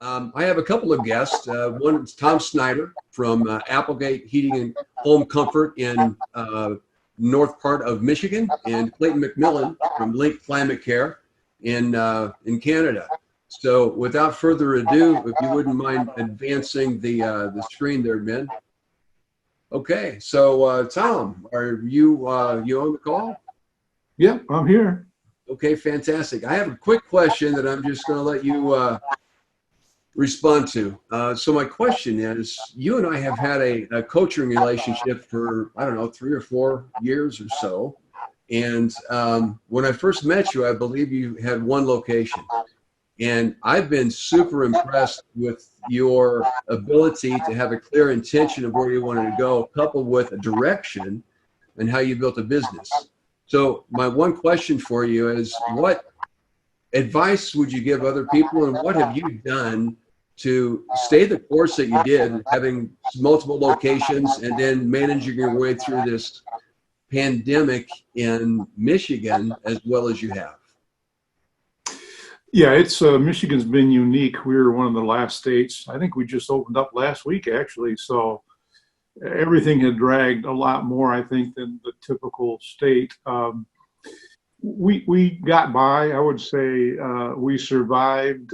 I have a couple of guests. One is Tom Snyder from Applegate Heating and Home Comfort in north part of Michigan, and Clayton McMillan from Link Climate Care in Canada. So without further ado, if you wouldn't mind advancing the screen there, Ben. Okay, so Tom, are you you on the call? Yep, I'm here. Okay, fantastic. I have a quick question that I'm just going to let you respond to. So my question is, you and I have had a coaching relationship for, I don't know, 3 or 4 years or so. And when I first met you, I believe you had one location. And I've been super impressed with your ability to have a clear intention of where you wanted to go, coupled with a direction and how you built a business. So my one question for you is, what advice would you give other people, and what have you done to stay the course that you did, having multiple locations and then managing your way through this pandemic in Michigan as well as you have? Yeah, it's Michigan's been unique. We were one of the last states. I think we just opened up last week, actually. So everything had dragged a lot more, I think, than the typical state. We got by. I would say we survived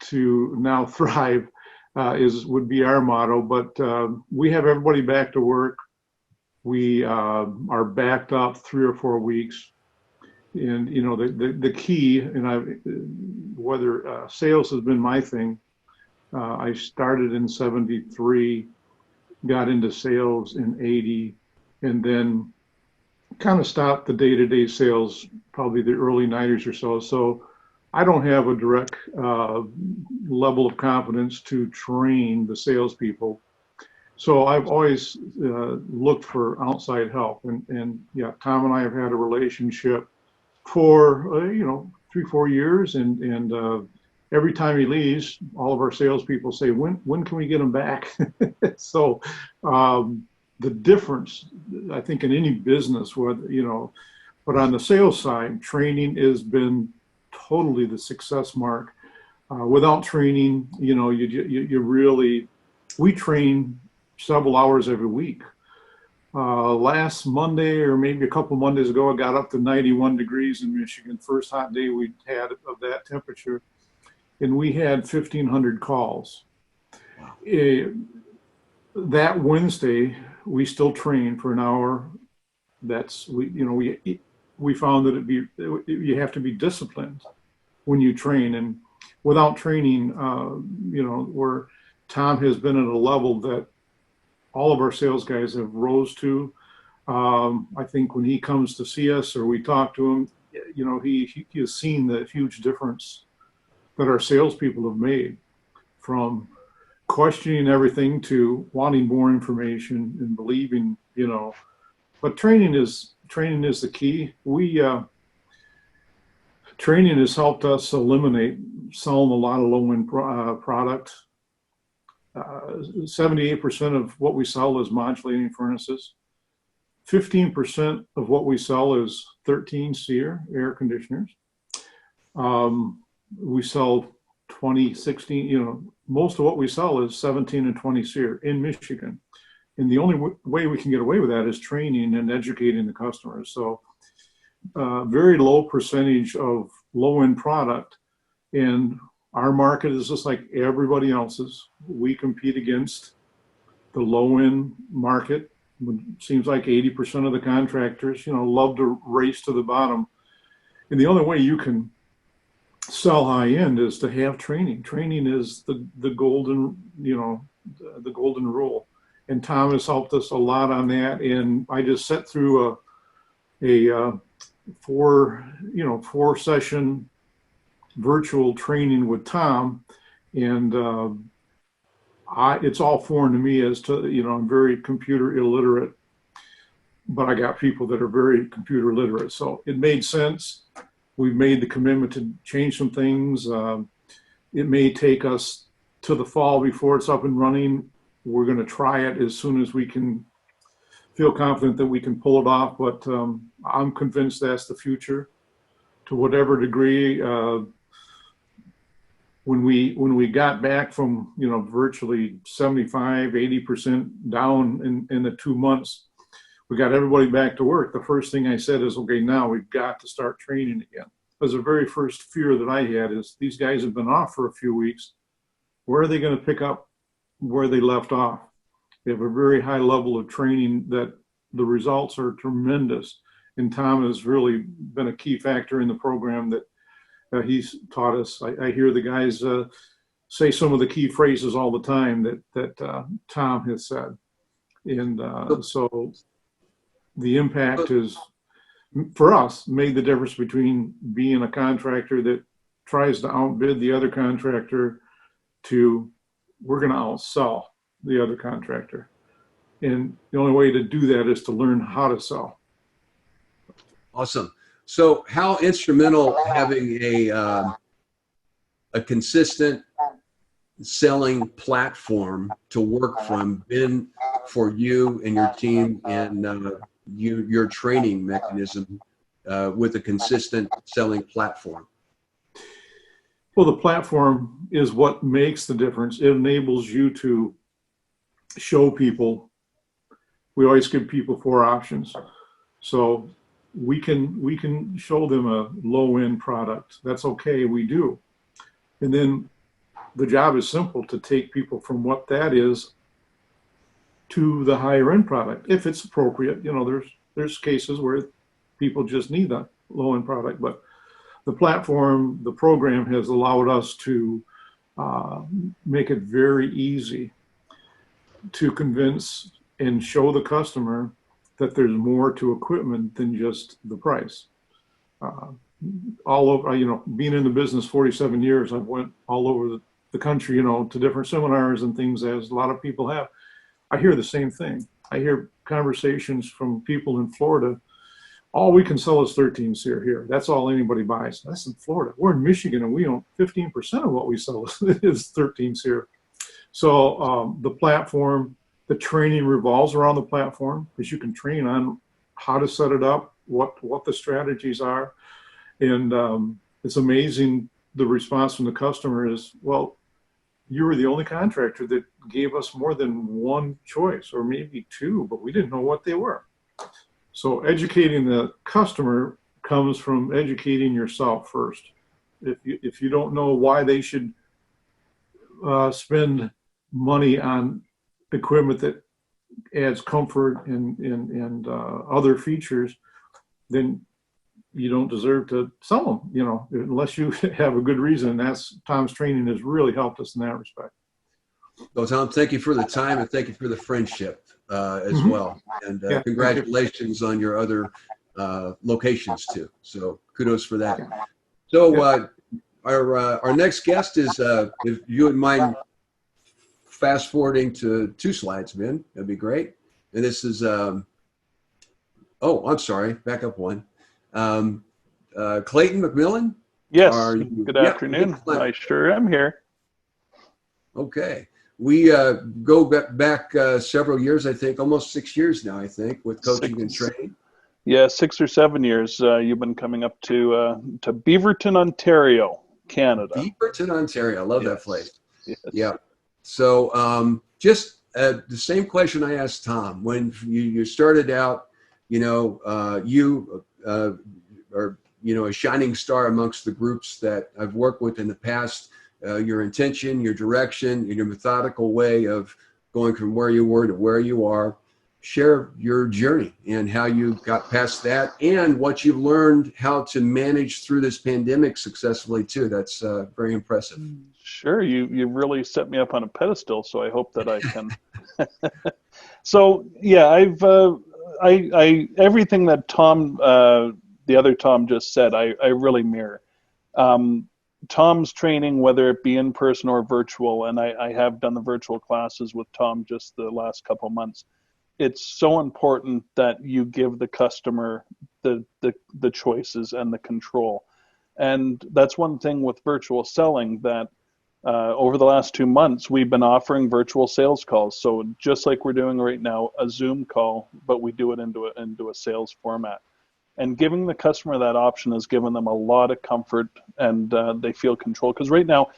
to now thrive would be our motto. But we have everybody back to work. We are backed up 3 or 4 weeks. And you know, the key, and whether sales has been my thing. I started in '73, got into sales in '80, and then kind of stopped the day-to-day sales probably the early '90s or so. So I don't have a direct level of confidence to train the salespeople. So I've always looked for outside help, and yeah, Tom and I have had a relationship for 3, 4 years, and every time he leaves, all of our salespeople say, when can we get him back? So the difference, I think, in any business, whether but on the sales side, training has been totally the success mark. Without training, you really, we train several hours every week. Last Monday, or maybe a couple Mondays ago, I got up to 91 degrees in Michigan, first hot day we had of that temperature, and we had 1,500 calls. That Wednesday, we still trained for an hour. We found that you have to be disciplined when you train, and without training, where Tom has been at a level that all of our sales guys have rose to. I think when he comes to see us or we talk to him, he has seen the huge difference that our salespeople have made, from questioning everything to wanting more information and believing, but training is the key. Training has helped us eliminate selling a lot of low-end product. 78% of what we sell is modulating furnaces. 15% of what we sell is 13 SEER air conditioners. We sell 20, 16, most of what we sell is 17 and 20 SEER in Michigan. And the only way we can get away with that is training and educating the customers. So very low percentage of low-end product, and our market is just like everybody else's. We compete against the low-end market. It seems like 80% of the contractors, love to race to the bottom. And the only way you can sell high-end is to have training. Training is the golden, the golden rule. And Tom has helped us a lot on that. And I just sat through a 4-session virtual training with Tom, and it's all foreign to me as to, I'm very computer illiterate, but I got people that are very computer literate. So it made sense. We've made the commitment to change some things. It may take us to the fall before it's up and running. We're going to try it as soon as we can feel confident that we can pull it off, but I'm convinced that's the future. To whatever degree when we got back from, virtually 75, 80% down in the 2 months, we got everybody back to work. The first thing I said is, okay, now we've got to start training again. Because the very first fear that I had is these guys have been off for a few weeks. Where are they going to pick up where they left off? We have a very high level of training that the results are tremendous. And Tom has really been a key factor in the program that he's taught us. I hear the guys say some of the key phrases all the time that Tom has said. And so the impact is, for us, made the difference between being a contractor that tries to outbid the other contractor to we're going to outsell the other contractor. And the only way to do that is to learn how to sell. Awesome. So how instrumental having a consistent selling platform to work from been for you and your team and your training mechanism with a consistent selling platform? Well, the platform is what makes the difference. It enables you to show people. We always give people 4 options. So we can show them a low-end product. That's okay, we do. And then the job is simple, to take people from what that is to the higher end product, if it's appropriate. There's cases where people just need the low end product, but the platform, the program has allowed us to make it very easy to convince and show the customer that there's more to equipment than just the price. All over, being in the business 47 years, I've went all over the country, to different seminars and things, as a lot of people have. I hear the same thing. I hear conversations from people in Florida. All we can sell is 13 SEER here. That's all anybody buys. That's in Florida. We're in Michigan, and we own 15% of what we sell is 13 SEER. So the platform, the training revolves around the platform, because you can train on how to set it up, what the strategies are. And it's amazing, the response from the customer is, well, you were the only contractor that gave us more than one choice, or maybe 2, but we didn't know what they were. So educating the customer comes from educating yourself first. If you don't know why they should spend money on equipment that adds comfort and other features, then you don't deserve to sell them, unless you have a good reason. And that's, Tom's training has really helped us in that respect. Well, Tom, thank you for the time, and thank you for the friendship as well. And congratulations on your other locations too. So kudos for that. So our next guest is, if you wouldn't mind fast forwarding to 2 slides, Ben, that'd be great. And this is, I'm sorry, back up 1. Clayton McMillan? Yes, good afternoon. I sure am here. Okay. We go back several years, I think, almost 6 years now, I think, with coaching and training. Yeah, 6 or 7 years. You've been coming up to Beaverton, Ontario, Canada. Beaverton, Ontario. I love that place. Yes. Yeah. So just the same question I asked Tom. When you started out, you are, a shining star amongst the groups that I've worked with in the past. Your intention, your direction, and your methodical way of going from where you were to where you are. Share your journey and how you got past that, and what you've learned how to manage through this pandemic successfully too. That's very impressive. Sure, you really set me up on a pedestal, so I hope that I can. So yeah, I everything that Tom, the other Tom just said, I really mirror. Tom's training, whether it be in person or virtual, and I have done the virtual classes with Tom just the last couple of months. It's so important that you give the customer the choices and the control. And that's one thing with virtual selling, that over the last 2 months, we've been offering virtual sales calls. So just like we're doing right now, a Zoom call, but we do it into a sales format. And giving the customer that option has given them a lot of comfort, and they feel control. Because right now,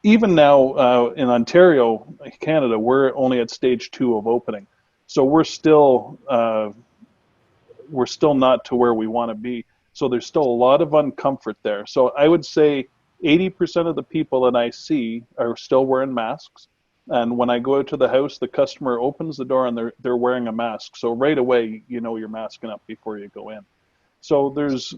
even now in Ontario, Canada, we're only at stage 2 of opening. So we're still not to where we want to be. So there's still a lot of uncomfort there. So I would say 80% of the people that I see are still wearing masks. And when I go out to the house, the customer opens the door and they're wearing a mask. So right away, you know you're masking up before you go in. So there's,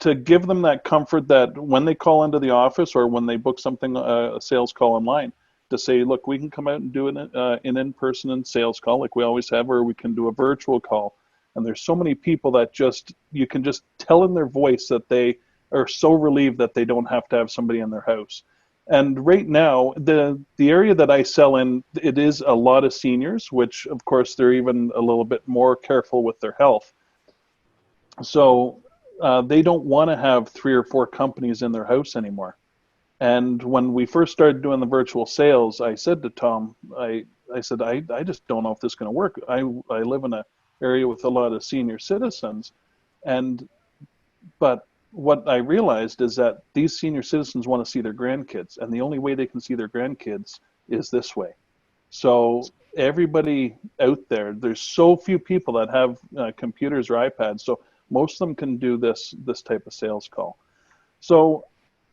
to give them that comfort that when they call into the office or when they book something, a sales call online, to say, look, we can come out and do an in-person and sales call like we always have, or we can do a virtual call. And there's so many people that just, you can just tell in their voice that they are so relieved that they don't have to have somebody in their house. And right now, the area that I sell in, it is a lot of seniors, which of course they're even a little bit more careful with their health. So they don't want to have 3 or 4 companies in their house anymore. And when we first started doing the virtual sales, I said to Tom, I said, I just don't know if this is going to work. I live in an area with a lot of senior citizens, but what I realized is that these senior citizens want to see their grandkids, and the only way they can see their grandkids is this way. So everybody out there, there's so few people that have computers or iPads, so most of them can do this type of sales call. So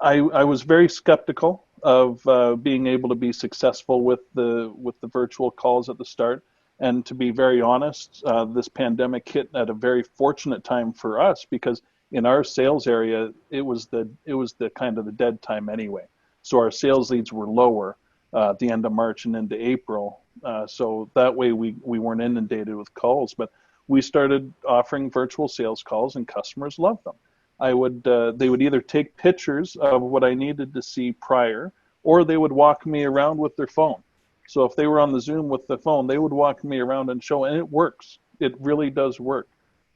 I was very skeptical of being able to be successful with the virtual calls at the start. And to be very honest, this pandemic hit at a very fortunate time for us, because in our sales area, it was the kind of the dead time anyway. So our sales leads were lower at the end of March and into April. So that way we weren't inundated with calls, but we started offering virtual sales calls and customers loved them. They would either take pictures of what I needed to see prior, or they would walk me around with their phone. So if they were on the Zoom with the phone, they would walk me around and show, and it works. It really does work.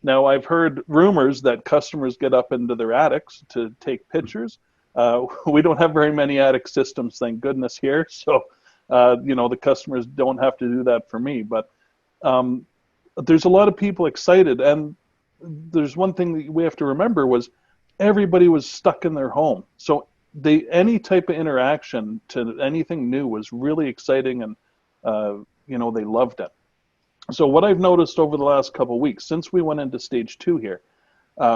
Now, I've heard rumors that customers get up into their attics to take pictures. We don't have very many attic systems, thank goodness, here. So, the customers don't have to do that for me. But there's a lot of people excited. And there's one thing that we have to remember was everybody was stuck in their home. So any type of interaction to anything new was really exciting, and they loved it. So what I've noticed over the last couple of weeks, since we went into stage 2 here,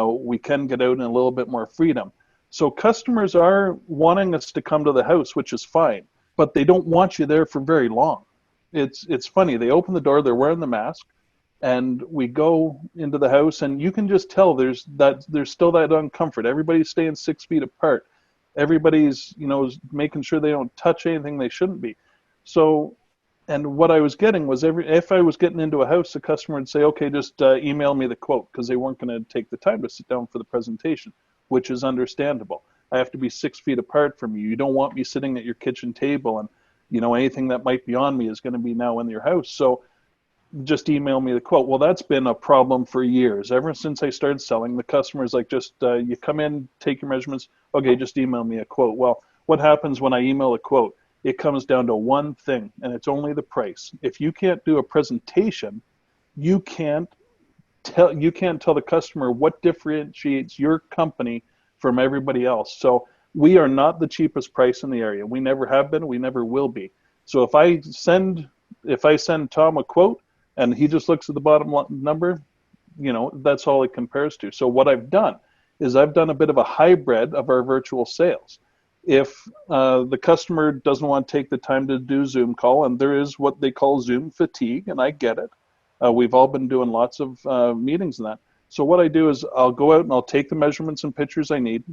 we can get out in a little bit more freedom. So customers are wanting us to come to the house, which is fine, but they don't want you there for very long. It's funny. They open the door, they're wearing the mask, and we go into the house, and you can just tell there's still that uncomfort. Everybody's staying 6 feet apart. Everybody's making sure they don't touch anything they shouldn't be. So, and what I was getting was if I was getting into a house, the customer would say, okay, just email me the quote, because they weren't going to take the time to sit down for the presentation, which is understandable. I have to be 6 feet apart from you. You don't want me sitting at your kitchen table, and anything that might be on me is going to be now in your house. So just email me the quote. Well, that's been a problem for years. Ever since I started selling, the customer's like, just you come in, take your measurements. Okay, just email me a quote. Well, what happens when I email a quote? It comes down to one thing, and it's only the price. If you can't do a presentation, you can't tell the customer what differentiates your company from everybody else. So we are not the cheapest price in the area. We never have been. We never will be. So if I send Tom a quote and he just looks at the bottom number, that's all it compares to. So what I've done is I've done a bit of a hybrid of our virtual sales. If the customer doesn't want to take the time to do Zoom call, and there is what they call Zoom fatigue, and I get it. We've all been doing lots of meetings and that. So what I do is I'll go out and I'll take the measurements and pictures I need.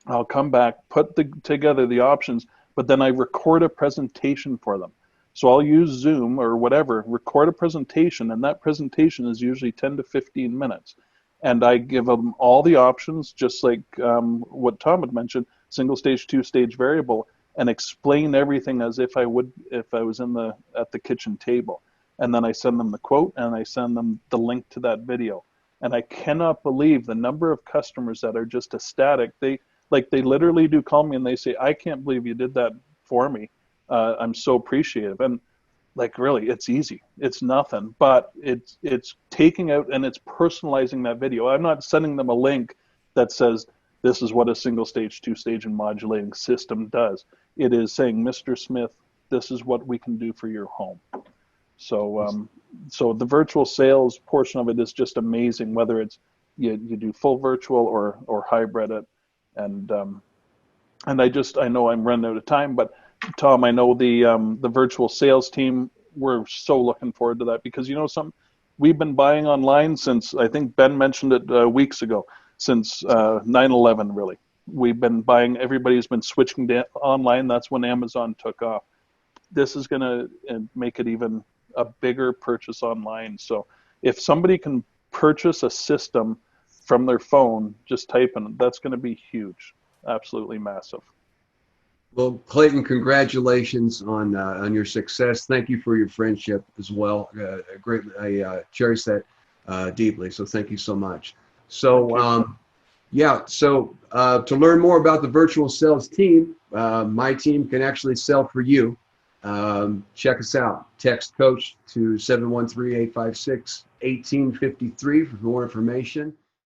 I'll come back, put together the options, but then I record a presentation for them. So I'll use Zoom or whatever, record a presentation, and that presentation is usually 10 to 15 minutes. And I give them all the options, just like what Tom had mentioned, single stage, 2-stage variable, and explain everything as if I would if I was at the kitchen table. And then I send them the quote, and I send them the link to that video. And I cannot believe the number of customers that are just ecstatic. They literally do call me and they say, I can't believe you did that for me. I'm so appreciative. And really, it's easy. It's nothing, but it's taking out and it's personalizing that video. I'm not sending them a link that says, this is what a single stage, 2-stage, and modulating system does. It is saying, Mr. Smith, this is what we can do for your home. So, so the virtual sales portion of it is just amazing, whether it's you do full virtual or hybrid it. And I know I'm running out of time, but Tom, I know the virtual sales team, we're so looking forward to that, because we've been buying online since, I think Ben mentioned it weeks ago, since 9/11 really. We've been buying, everybody's been switching to online. That's when Amazon took off. This is going to make it even a bigger purchase online. So if somebody can purchase a system from their phone, just typing, that's going to be huge, absolutely massive. Well, Clayton, congratulations on your success. Thank you for your friendship as well. I cherish that deeply. So thank you so much. So yeah, so to learn more about the virtual sales team, my team can actually sell for you. Check us out. Text Coach to 713-856-1853 for more information.